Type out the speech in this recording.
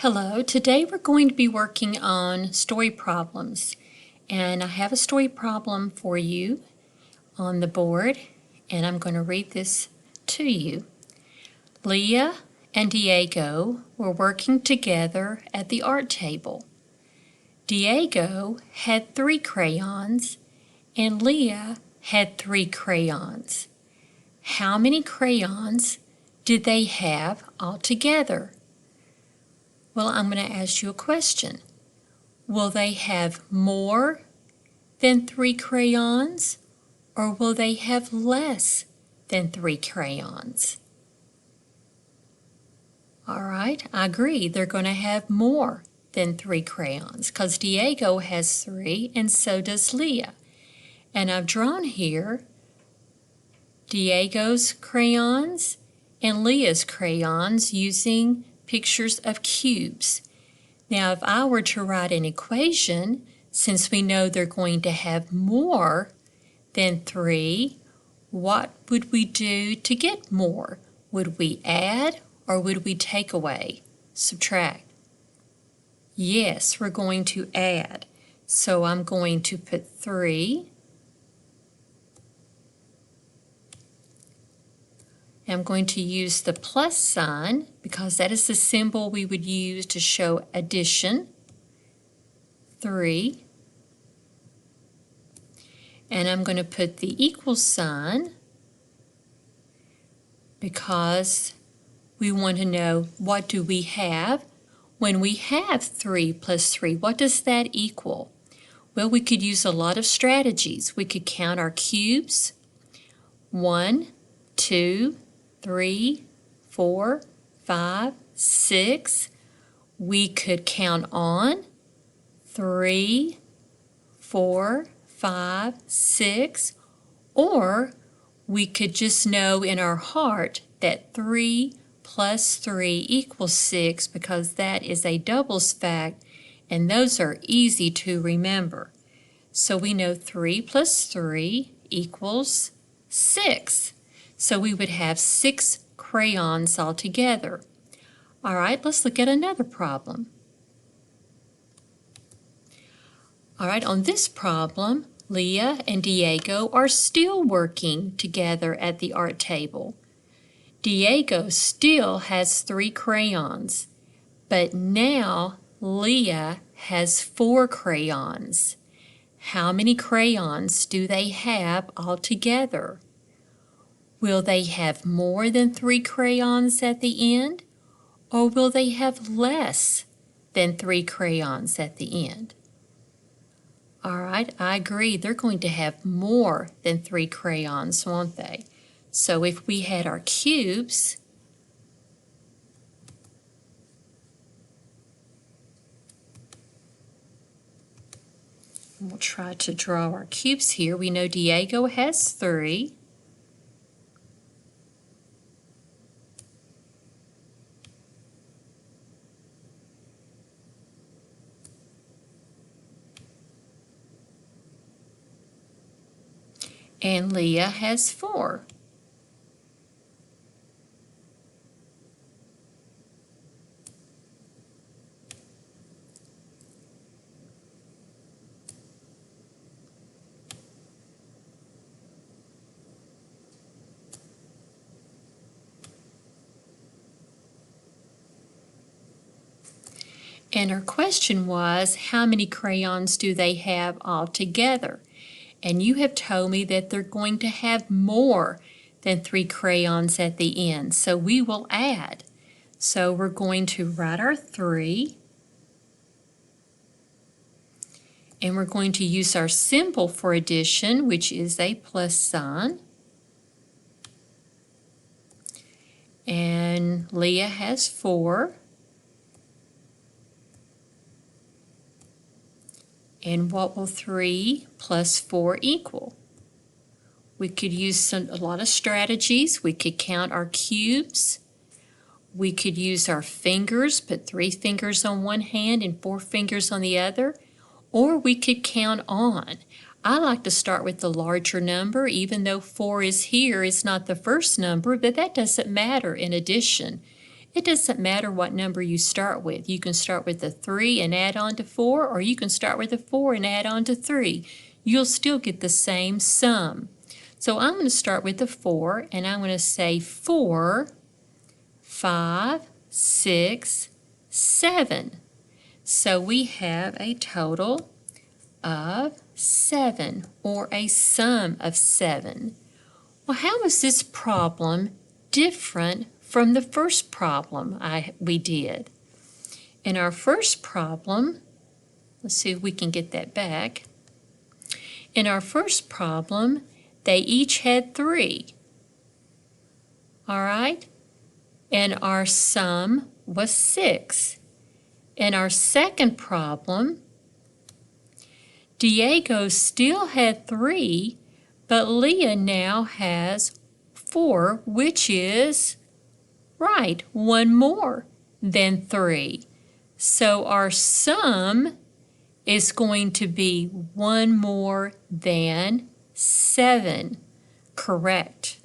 Hello, today we're going to be working on story problems, and I have a story problem for you on the board, and I'm going to read this to you. Leah and Diego were working together at the art table. Diego had 3 crayons and Leah had 3 crayons. How many crayons did they have altogether? Well, I'm going to ask you a question. Will they have more than 3 crayons, or will they have less than 3 crayons? All right, I agree. They're going to have more than 3 crayons because Diego has 3 and so does Leah. And I've drawn here Diego's crayons and Leah's crayons using pictures of cubes. Now, if I were to write an equation, since we know they're going to have more than 3, what would we do to get more? Would we add or would we take away? Subtract. Yes, we're going to add. So I'm going to put 3. I'm going to use the plus sign because that is the symbol we would use to show addition. 3. And I'm going to put the equal sign because we want to know what do we have. When we have 3 plus 3, what does that equal? Well, we could use a lot of strategies. We could count our cubes. 1, 2, 3, 4, 5, 6. We could count on 3, 4, 5, 6, or we could just know in our heart that 3 plus 3 equals 6 because that is a doubles fact, and those are easy to remember. So we know 3 plus 3 equals 6. So we would have 6 crayons altogether. All right, let's look at another problem. All right, on this problem, Leah and Diego are still working together at the art table. Diego still has 3 crayons, but now Leah has 4 crayons. How many crayons do they have altogether? Will they have more than 3 crayons at the end, or will they have less than 3 crayons at the end? All right, I agree. They're going to have more than 3 crayons, won't they? So if we had our cubes, we'll try to draw our cubes here. We know Diego has 3. And Leah has 4. And our question was, how many crayons do they have altogether? And you have told me that they're going to have more than 3 crayons at the end. So we will add. So we're going to write our 3. And we're going to use our symbol for addition, which is a plus sign. And Leah has 4. And what will 3 plus 4 equal? We could use a lot of strategies. We could count our cubes. We could use our fingers, put 3 fingers on one hand and 4 fingers on the other. Or we could count on. I like to start with the larger number, even though 4 is here. It's not the first number, but that doesn't matter in addition. It doesn't matter what number you start with. You can start with a 3 and add on to 4, or you can start with a 4 and add on to 3. You'll still get the same sum. So I'm going to start with the 4, and I'm going to say 4, 5, 6, 7. So we have a total of 7, or a sum of 7. Well, how is this problem different from the first problem we did? In our first problem, let's see if we can get that back. In our first problem, they each had 3. All right? And our sum was 6. In our second problem, Diego still had 3, but Leah now has 4, which is, right, 1 more than 3. So our sum is going to be 1 more than 7. Correct.